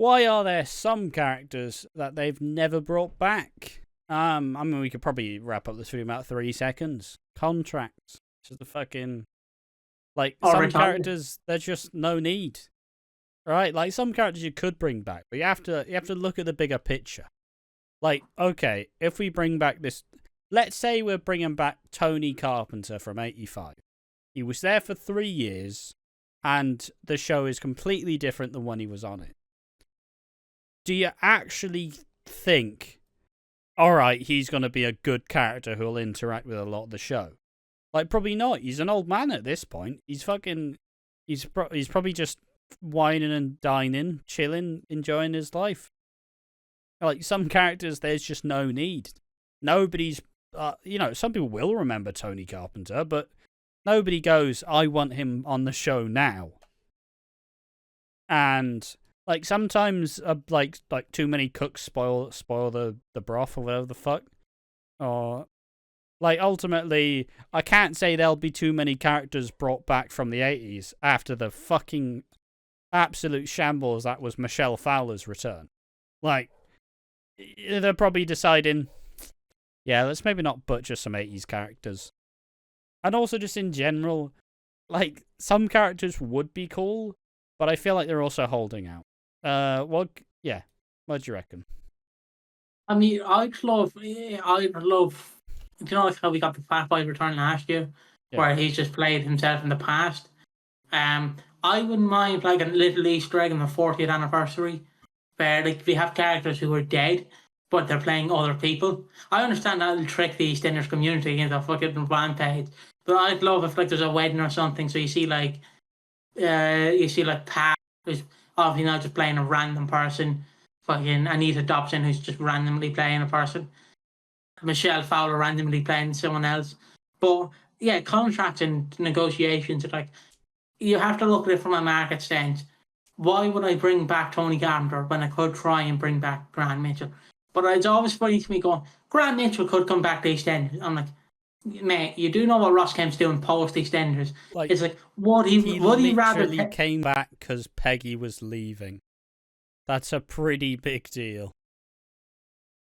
Why are there some characters that they've never brought back? I mean, we could probably wrap up this video in about 3 seconds. Contracts. Just the fucking... Like, some characters, there's just no need. Right? Like, some characters you could bring back, but you have to look at the bigger picture. Like, okay, if we bring back this... Let's say we're bringing back Tony Carpenter from 85. He was there for 3 years, and the show is completely different than when he was on it. Do you actually think, alright, he's going to be a good character who'll interact with a lot of the show? Like, probably not. He's an old man at this point. He's probably just whining and dining, chilling, enjoying his life. Like, some characters, there's just no need. Nobody's, some people will remember Tony Carpenter, but nobody goes, I want him on the show now. And, like, sometimes, like too many cooks spoil the broth or whatever the fuck. Or, like, ultimately, I can't say there'll be too many characters brought back from the 80s after the fucking absolute shambles that was Michelle Fowler's return. Like, they're probably deciding, yeah, let's maybe not butcher some 80s characters. And also just in general, like, some characters would be cool, but I feel like they're also holding out. What do you reckon? I mean, I'd love, you know, like how we got the Fat Boy return last year, where he's just played himself in the past. I wouldn't mind like a little Easter egg on the 40th anniversary, where like we have characters who are dead, but they're playing other people. I understand that'll trick the EastEnders community into a fucking rampage, but I'd love if like there's a wedding or something, so you see like Pat, who's obviously not just playing a random person, fucking Anita Dobson, who's just randomly playing a person, Michelle Fowler randomly playing someone else. But yeah, contracts and negotiations, like, you have to look at it from a market sense. Why would I bring back Tony Carpenter when I could try and bring back Grant Mitchell? But it's always funny to me going, Grant Mitchell could come back to EastEnders. I'm like, mate, you do know what Ross Kemp's doing post EastEnders. Like, it's like, would he rather came back because Peggy was leaving? That's a pretty big deal.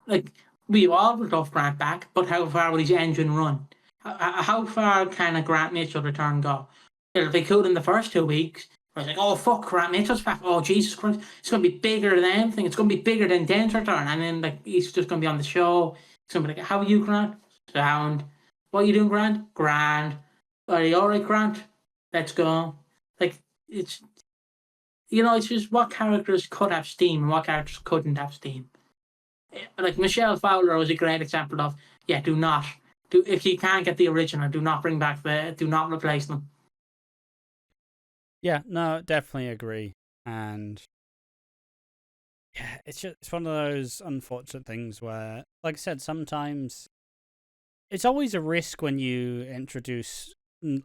Like, we all would love Grant back, but how far will his engine run? How far can a Grant Mitchell return go? If they could in the first 2 weeks, I was like, oh fuck, Grant Mitchell's back. Oh Jesus Christ, it's gonna be bigger than anything. It's gonna be bigger than Dan's return. And then like he's just gonna be on the show. Somebody like, how are you, Grant? Sound. What are you doing, Grant? Grand. Are you alright, Grant? Let's go. Like, it's, it's just what characters could have steam and what characters couldn't have steam. Like Michelle Fowler was a great example of, if you can't get the original, do not replace them. Yeah, no, definitely agree. And yeah, it's one of those unfortunate things where, like I said, sometimes it's always a risk when you introduce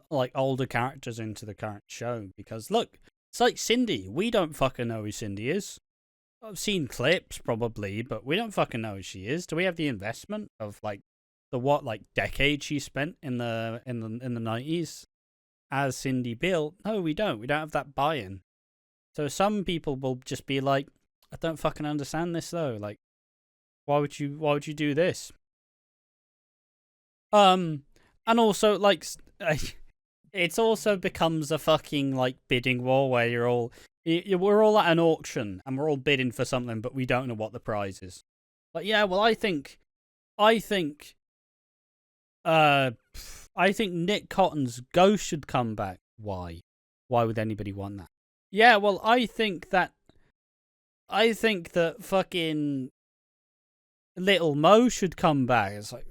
like older characters into the current show, because look, it's like Cindy. We don't fucking know who Cindy is. I've seen clips probably, but we don't fucking know who she is. Do we have the investment of like decade she spent in the 90s as Cindy Bill? No, we don't. We don't have that buy-in. So some people will just be like, I don't fucking understand this though. Like, why would you do this? And also like, it also becomes a fucking like bidding war where we're all at an auction and we're all bidding for something, but we don't know what the prize is. Like, yeah, well, I think Nick Cotton's ghost should come back. Why? Why would anybody want that? Yeah, well, I think that fucking Little Mo should come back. It's like,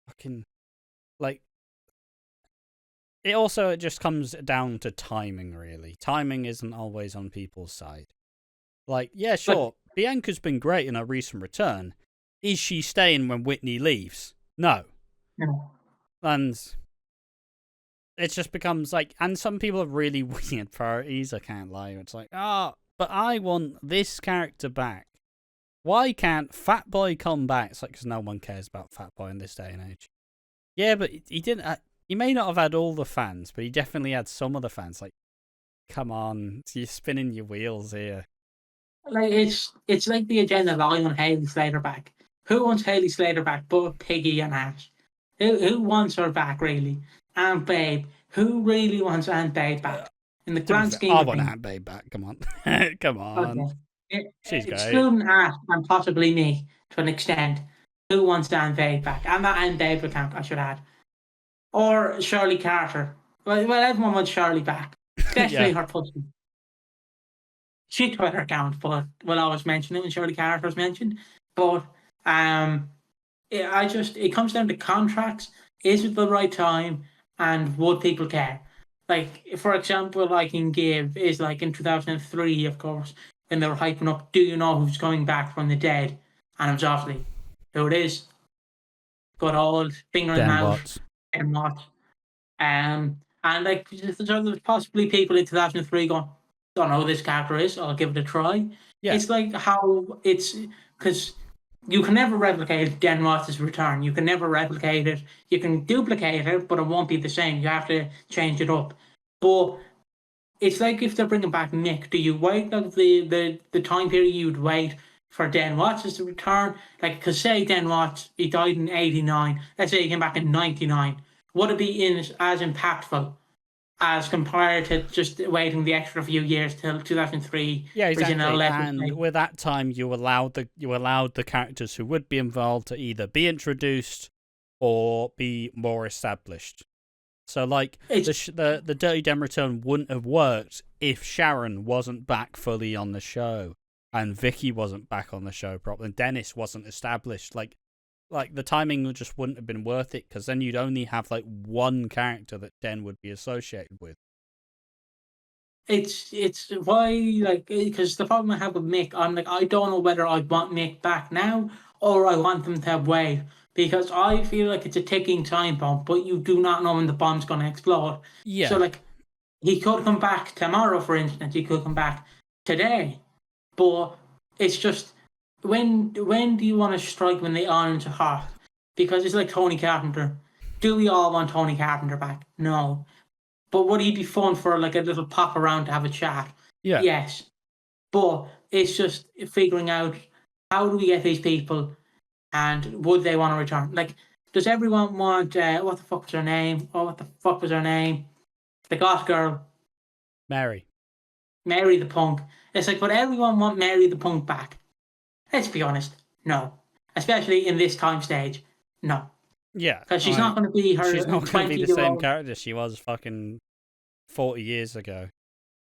fucking, like, it just comes down to timing, really. Timing isn't always on people's side. Like, yeah, sure, Bianca's been great in her recent return. Is she staying when Whitney leaves? No. And it just becomes like, and some people have really weird priorities, I can't lie. It's like, but I want this character back. Why can't Fat Boy come back? It's like, because no one cares about Fat Boy in this day and age. Yeah, but he didn't. He may not have had all the fans, but he definitely had some of the fans. Like, come on, you're spinning your wheels here. Like it's like the agenda line on Hayley Slater back. Who wants Hayley Slater back but Piggy and Ash? Who wants her back really? Aunt Babe. Who really wants Aunt Babe back? In the To be grand fair, scheme I of want things. Aunt Babe back. Come on. Come on. Okay. She's great. Excluding Ash and possibly me to an extent. Who wants Aunt Babe back? And that Aunt Babe account, I should add. Or Shirley Carter. Well, everyone wants Shirley back. Especially Yeah. her husband. She Twitter account, but we'll always mention it when Shirley Carter is mentioned. But it comes down to contracts. Is it the right time, and would people care? Like, for example, I can give is like in 2003, of course, when they were hyping up. Do you know who's coming back from the dead? And it was obviously who it is. Good old finger in Dan mouth Watts. and what. And like there's possibly people in 2003 going, don't know who this character is. I'll give it a try. Yeah. It's like how it's because you can never replicate Dan Watts' return. You can never replicate it. You can duplicate it, but it won't be the same. You have to change it up. But it's like if they're bringing back Nick, do you wait like the time period you'd wait for Dan Watts to return? Like, because say Dan Watts, he died in 89. Let's say he came back in 99. Would it be as impactful as compared to just waiting the extra few years till 2003? Yeah, exactly. And with that time, you allowed the characters who would be involved to either be introduced or be more established. So, like, the Dirty Den return wouldn't have worked if Sharon wasn't back fully on the show, and Vicky wasn't back on the show properly, and Dennis wasn't established. Like the timing just wouldn't have been worth it, because then you'd only have like one character that Den would be associated with. It's why, like, because the problem I have with Mick, I'm like, I don't know whether I want Mick back now or I want them to wait, because I feel like it's a ticking time bomb, but you do not know when the bomb's going to explode. Yeah. So, like, he could come back tomorrow, for instance. He could come back today, but it's just when do you want to strike when the irons are hot? Because it's like Tony Carpenter. Do we all want Tony Carpenter back? No. But would he be fun for like a little pop around to have a chat? Yeah. Yes. But it's just figuring out how do we get these people and would they want to return? Like, does everyone want, what the fuck was her name? Oh, what the fuck was her name? The goth girl. Mary the Punk. It's like, would everyone want Mary the Punk back? Let's be honest. No. Especially in this time stage. No. Yeah. Because she's not going to be her. She's not going to be the same 20-year-old character she was fucking 40 years ago.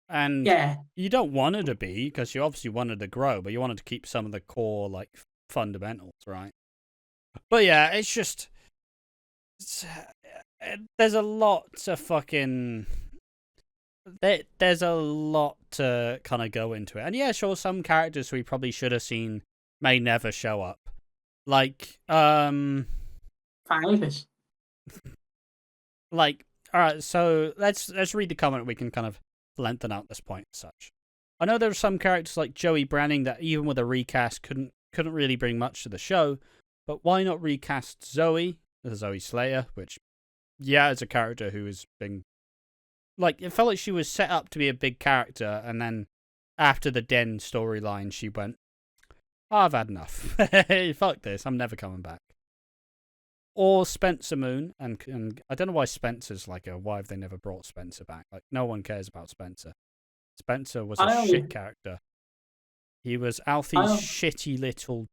And Yeah. you don't want her to be, because you obviously wanted to grow, but you wanted to keep some of the core, like, fundamentals, right? But yeah, it's just... there's a lot to fucking... There's a lot to kind of go into it. And yeah, sure, some characters we probably should have seen may never show up. Like, Fabulous. Like, alright, so let's read the comment. We can kind of lengthen out this point as such. I know there are some characters like Joey Branning that even with a recast couldn't really bring much to the show, but why not recast Zoe as Zoe Slayer, which, yeah, is a character who has been... Like, it felt like she was set up to be a big character, and then after the Den storyline, she went, I've had enough. Fuck this, I'm never coming back. Or Spencer Moon, and I don't know why Spencer's like why have they never brought Spencer back? Like, no one cares about Spencer. Spencer was a shit character. He was Alfie's shitty little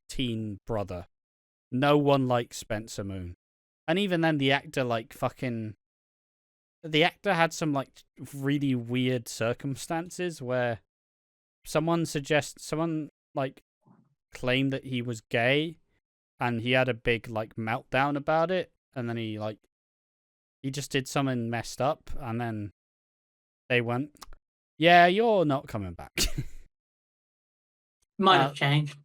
teen brother. No one likes Spencer Moon. And even then, the actor had some like really weird circumstances where someone like claimed that he was gay, and he had a big like meltdown about it, and then he just did something messed up, and then they went, yeah, you're not coming back. Might have changed.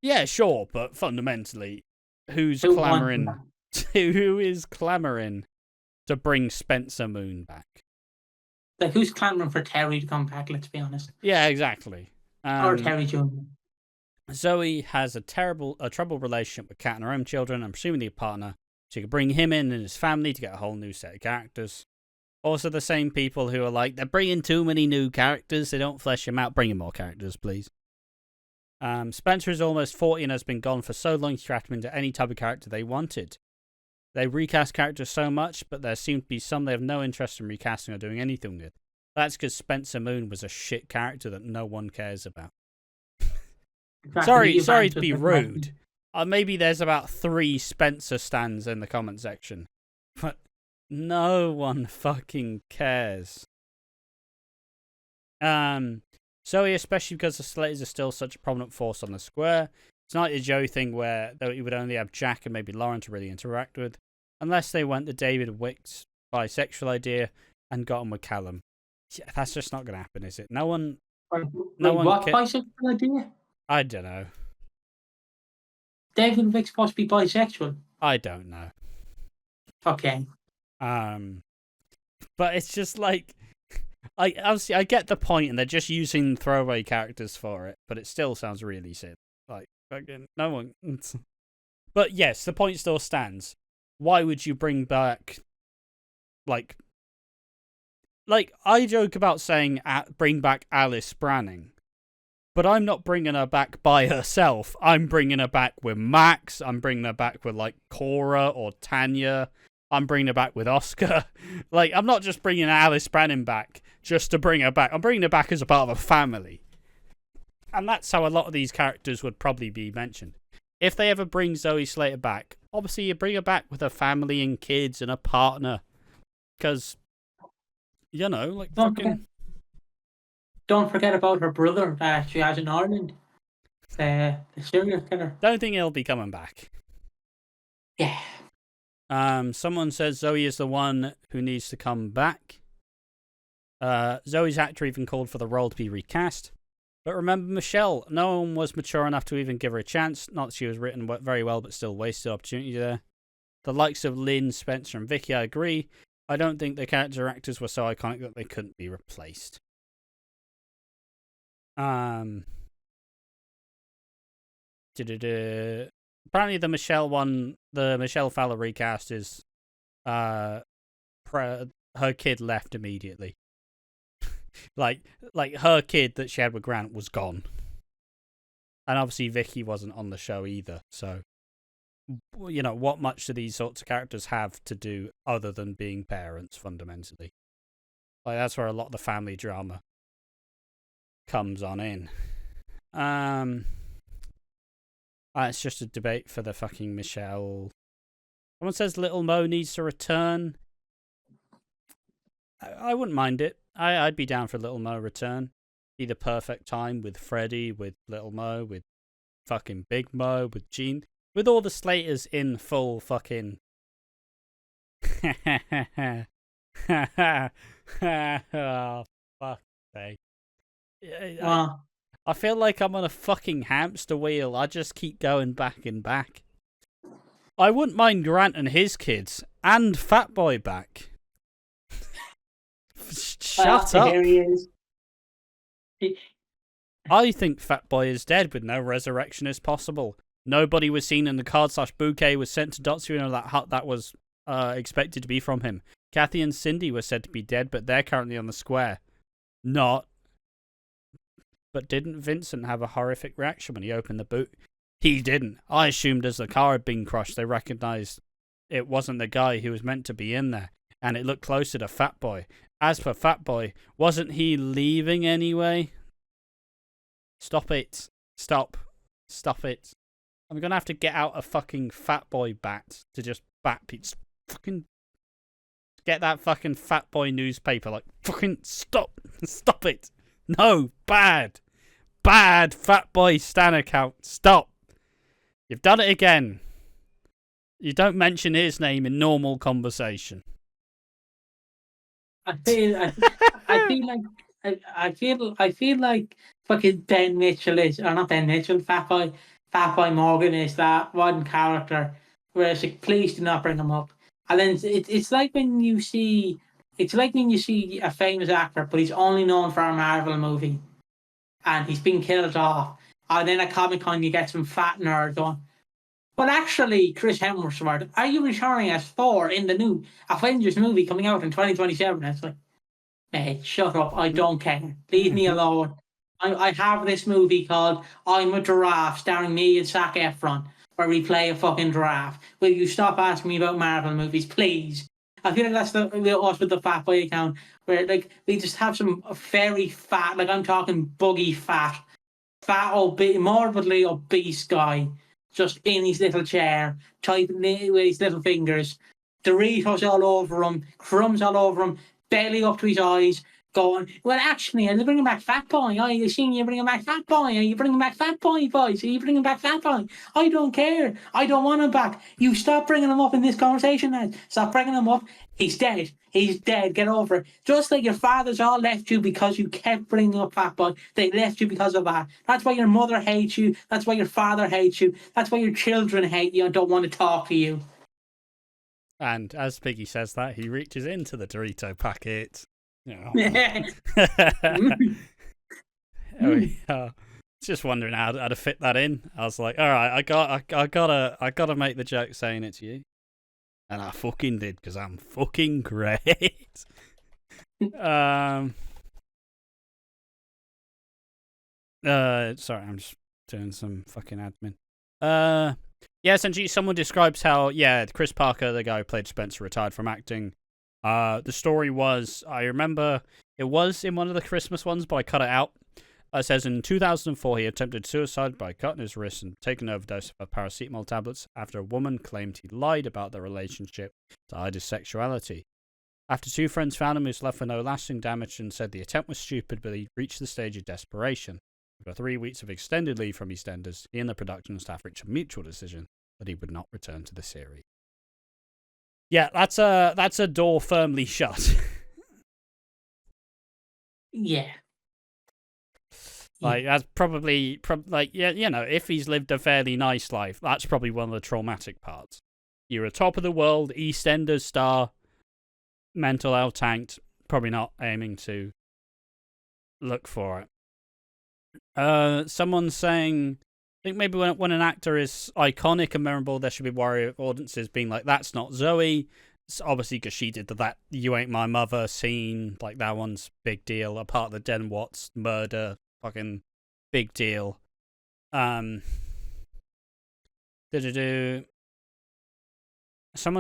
Yeah, sure, but fundamentally, who is clamoring to bring Spencer Moon back? Like, who's clamoring for Terry to come back, let's be honest. Yeah, exactly. Or Terry Jr. Zoe has a troubled relationship with Kat and her own children, and presumably a partner. She could bring him in and his family to get a whole new set of characters. Also, the same people who are like, they're bringing too many new characters. They don't flesh them out. Bring in more characters, please. Spencer is almost 40 and has been gone for so long to wrap him into any type of character they wanted. They recast characters so much, but there seem to be some they have no interest in recasting or doing anything with. That's because Spencer Moon was a shit character that no one cares about. Sorry to be rude. Maybe there's about 3 Spencer stans in the comment section. But no one fucking cares. Zoe, especially because the Slaters are still such a prominent force on the square. It's not a Joey thing where you would only have Jack and maybe Lauren to really interact with. Unless they went the David Wicks bisexual idea and got on with Callum. Yeah, that's just not going to happen, is it? No one... What bisexual idea? I don't know. David Wicks supposed to be bisexual? I don't know. Okay. But it's just like... Obviously, I get the point, and they're just using throwaway characters for it, but it still sounds really silly. Like, again, no one... But yes, the point still stands. Why would you bring back... Like, I joke about saying bring back Alice Branning, but I'm not bringing her back by herself. I'm bringing her back with Max. I'm bringing her back with, like, Cora or Tanya. I'm bringing her back with Oscar. Like, I'm not just bringing Alice Branning back just to bring her back. I'm bringing her back as a part of a family. And that's how a lot of these characters would probably be mentioned. If they ever bring Zoe Slater back, obviously you bring her back with a family and kids and a partner. Because, you know, like, Don't forget about her brother that she has in Ireland. The serial killer. Don't think he'll be coming back. Yeah. Someone says Zoe is the one who needs to come back. Zoe's actor even called for the role to be recast. But remember Michelle, no one was mature enough to even give her a chance. Not that she was written very well, but still wasted opportunity there. The likes of Lynn, Spencer, and Vicky, I agree. I don't think the character actors were so iconic that they couldn't be replaced. Apparently the Michelle Fowler recast is her kid left immediately. like her kid that she had with Grant was gone. And obviously Vicky wasn't on the show either, so you know, what much do these sorts of characters have to do other than being parents fundamentally? Like, that's where a lot of the family drama comes on in. It's just a debate for the fucking Michelle. Someone says Little Mo needs to return. I wouldn't mind it. I'd be down for Little Mo return. Be the perfect time with Freddie, with Little Mo, with fucking Big Mo, with Gene, with all the Slaters in full fucking. Oh, fuck sake. I feel like I'm on a fucking hamster wheel. I just keep going back and back. I wouldn't mind Grant and his kids and Fatboy back. Shut up. Here he is. I think Fatboy is dead with no resurrection is possible. Nobody was seen in the card/bouquet was sent to Dotsu in that hut that was expected to be from him. Kathy and Cindy were said to be dead, but they're currently on the square. Not. But didn't Vincent have a horrific reaction when he opened the boot? He didn't. I assumed as the car had been crushed, they recognised it wasn't the guy who was meant to be in there, and it looked closer to Fatboy. As for Fatboy, wasn't he leaving anyway? Stop it. Stop it. I'm going to have to get out a fucking Fatboy bat to just bat people. Fucking get that fucking Fatboy newspaper. Like, fucking stop it. No, bad Fatboy Stan account. Stop. You've done it again. You don't mention his name in normal conversation. I feel like fucking Ben Mitchell is, or not Ben Mitchell, Fatboy Morgan is that one character where it's like, please do not bring him up. And then it's like when you see a famous actor, but he's only known for a Marvel movie, and he's been killed off. And then at Comic-Con you get some fat nerd going, But actually, Chris Hemsworth, are you returning as Thor in the new Avengers movie coming out in 2027? It's like, mate, shut up. I don't care. Leave me alone. I have this movie called I'm a Giraffe, starring me and Zac Efron, where we play a fucking giraffe. Will you stop asking me about Marvel movies, please? I feel like that's us with the fat boy account, where like they just have some very fat, like I'm talking buggy fat, morbidly obese guy, just in his little chair, typing with his little fingers, Doritos all over him, crumbs all over him, belly up to his eyes, going, well, actually, are you bringing back Fat Boy? Are you seeing you bringing back Fat Boy? Are you bringing back Fat Boy, boys? Are you bringing back Fat Boy? I don't care. I don't want him back. You stop bringing him up in this conversation, lads. Stop bringing him up. He's dead. He's dead. Get over it. Just like your fathers all left you because you kept bringing up Fat Boy. They left you because of that. That's why your mother hates you. That's why your father hates you. That's why your children hate you and don't want to talk to you. And as Piggy says that, he reaches into the Dorito packet. Oh. Just wondering how to fit that in. I was like, all right, I gotta make the joke saying it to you, and I fucking did because I'm fucking great. Sorry, I'm just doing some fucking admin. Yeah, essentially, someone describes how Chris Parker, the guy who played Spencer, retired from acting. The story was, I remember it was in one of the Christmas ones, but I cut it out. It says in 2004 he attempted suicide by cutting his wrist and taking an overdose of paracetamol tablets after a woman claimed he lied about their relationship to hide his sexuality. After two friends found him, he was left with no lasting damage and said the attempt was stupid, but he reached the stage of desperation. After 3 weeks of extended leave from EastEnders, he and the production staff reached a mutual decision that he would not return to the series. Yeah, that's a door firmly shut. Yeah. Like, that's probably if he's lived a fairly nice life, that's probably one of the traumatic parts. You're a top of the world EastEnders star, mental health tanked, probably not aiming to look for it. Someone's saying, I think maybe when an actor is iconic and memorable, there should be worry of audiences being like, that's not Zoe. It's obviously, because she did that You Ain't My Mother scene. Like, that one's big deal. A part of the Den Watts murder, fucking big deal. Someone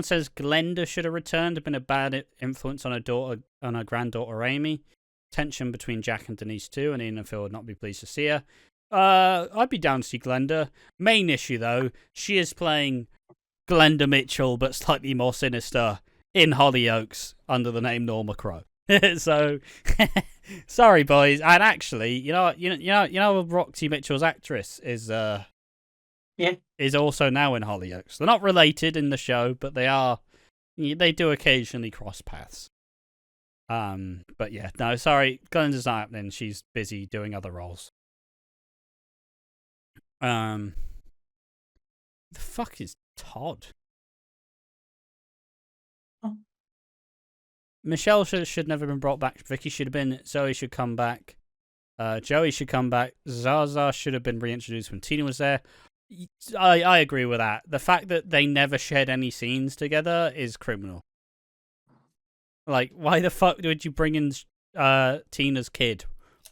says Glenda should have returned, have been a bad influence on her granddaughter Amy. Tension between Jack and Denise too, and Ian and Phil would not be pleased to see her. I'd be down to see Glenda. Main issue though, she is playing Glenda Mitchell, but slightly more sinister in Hollyoaks under the name Norma Crow. So, sorry boys. And actually, you know, Roxy Mitchell's actress is also now in Hollyoaks. They're not related in the show, but they do occasionally cross paths. But yeah, no, sorry, Glenda's not happening. She's busy doing other roles. The fuck is Todd? Oh. Michelle should never have been brought back. Vicky should have been. Zoe should come back. Joey should come back. Zaza should have been reintroduced when Tina was there. I agree with that. The fact that they never shared any scenes together is criminal. Like, why the fuck would you bring in Tina's kid,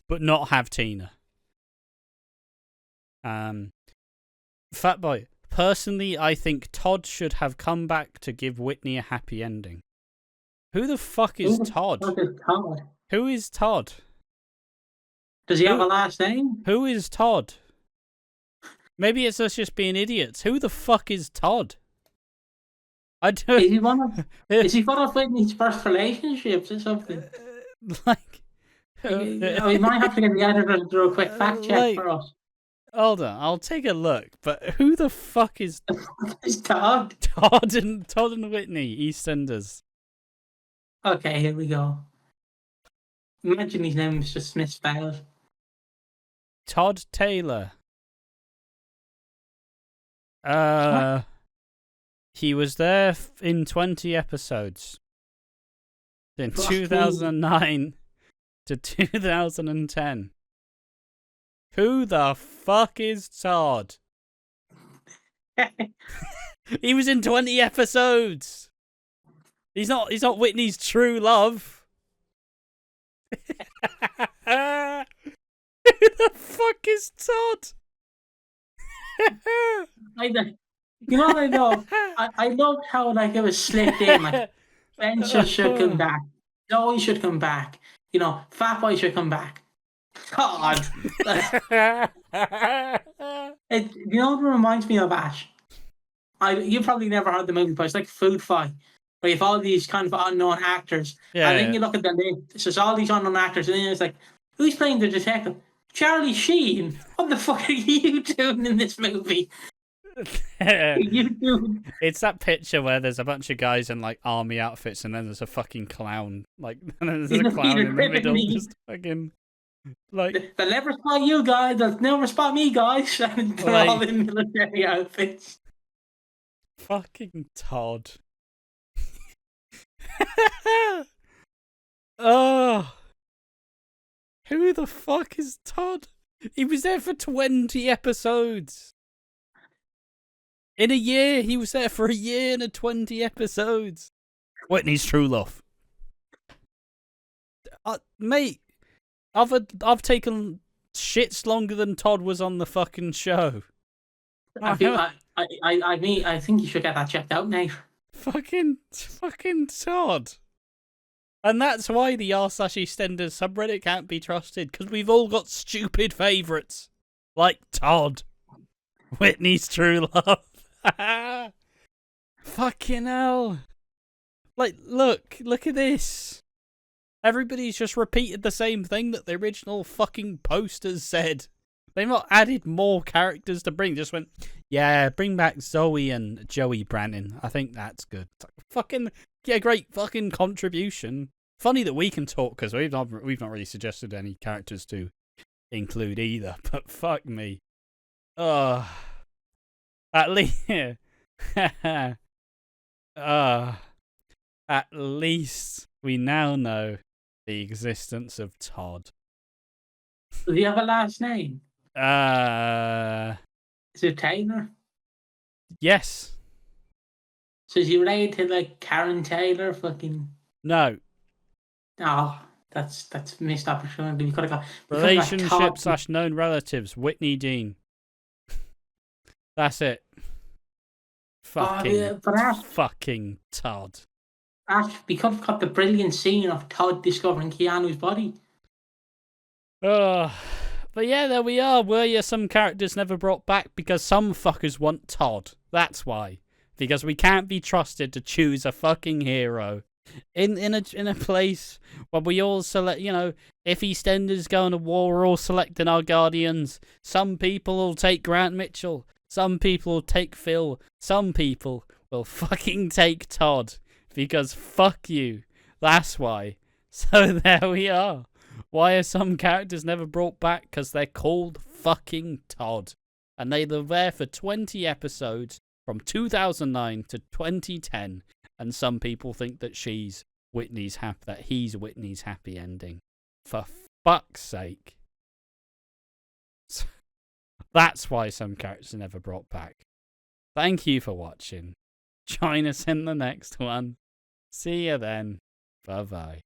but not have Tina? Fat Boy. Personally, I think Todd should have come back to give Whitney a happy ending. Who the fuck is Todd? Who is Todd? Does he have a last name? Who is Todd? Maybe it's us just being idiots. Who the fuck is Todd? I don't. Is he one of Whitney's first relationships or something? Like, we might have to get the editor to do a quick fact check for us. Hold on, I'll take a look. But who the fuck is Todd? Todd and Whitney, EastEnders. Okay, here we go. Imagine his name is just misspelled. Todd Taylor. He was there in 20 episodes. In 2009 to 2010. Who the fuck is Todd? He was in 20 episodes. He's not Whitney's true love. Who the fuck is Todd? You know what I love? I loved how like it was slipped in. Like Spencer should come back. Zoe should come back. You know, Fat Boy should come back. God. You know what reminds me of, Ash? You probably never heard the movie, but it's like Food Fight. Where you have all these kind of unknown actors. Yeah, and then you look at the list. So it's all these unknown actors. And then it's like, who's playing the detective? Charlie Sheen. What the fuck are you doing in this movie? It's that picture where there's a bunch of guys in like army outfits and then there's a fucking clown. Like, and then there's a clown in the middle. Just fucking. Like, they'll never spot you guys. They'll never spot me, guys. And they're like, all in military outfits. Fucking Todd. Oh, who the fuck is Todd? He was there for 20 episodes. In a year, he was there for a year and 20 episodes. Whitney's true love. Mate, I've taken shits longer than Todd was on the fucking show. I think you should get that checked out, Nate. Fucking Todd. And that's why the r/EastEnders subreddit can't be trusted, because we've all got stupid favourites. Like Todd. Whitney's true love. Fucking hell. Like, look at this. Everybody's just repeated the same thing that the original fucking posters said. They've not added more characters to bring. Just went, yeah, bring back Zoe and Joey Brannon. I think that's good. Fucking, yeah, great fucking contribution. Funny that we can talk because we've not really suggested any characters to include either. But fuck me. At least, at least we now know the existence of Todd. Does he have a last name? Is it Taylor? Yes. So is he related to like Karen Taylor? Fucking no. Oh, that's missed opportunity. We could have got relationship / known relatives. Whitney Dean. That's it. Fucking, fucking Todd. Ash, we could have got the brilliant scene of Todd discovering Keanu's body. But yeah, there we are. Were you some characters never brought back because some fuckers want Todd? That's why. Because we can't be trusted to choose a fucking hero in a place where we all select. You know, if EastEnders going to war, we're all selecting our guardians. Some people will take Grant Mitchell. Some people will take Phil. Some people will fucking take Todd. Because fuck you. That's why. So there we are. Why are some characters never brought back? Because they're called fucking Todd. And they were there for 20 episodes from 2009 to 2010. And some people think that he's Whitney's happy ending. For fuck's sake. That's why some characters are never brought back. Thank you for watching. Join us in the next one. See you then. Bye-bye.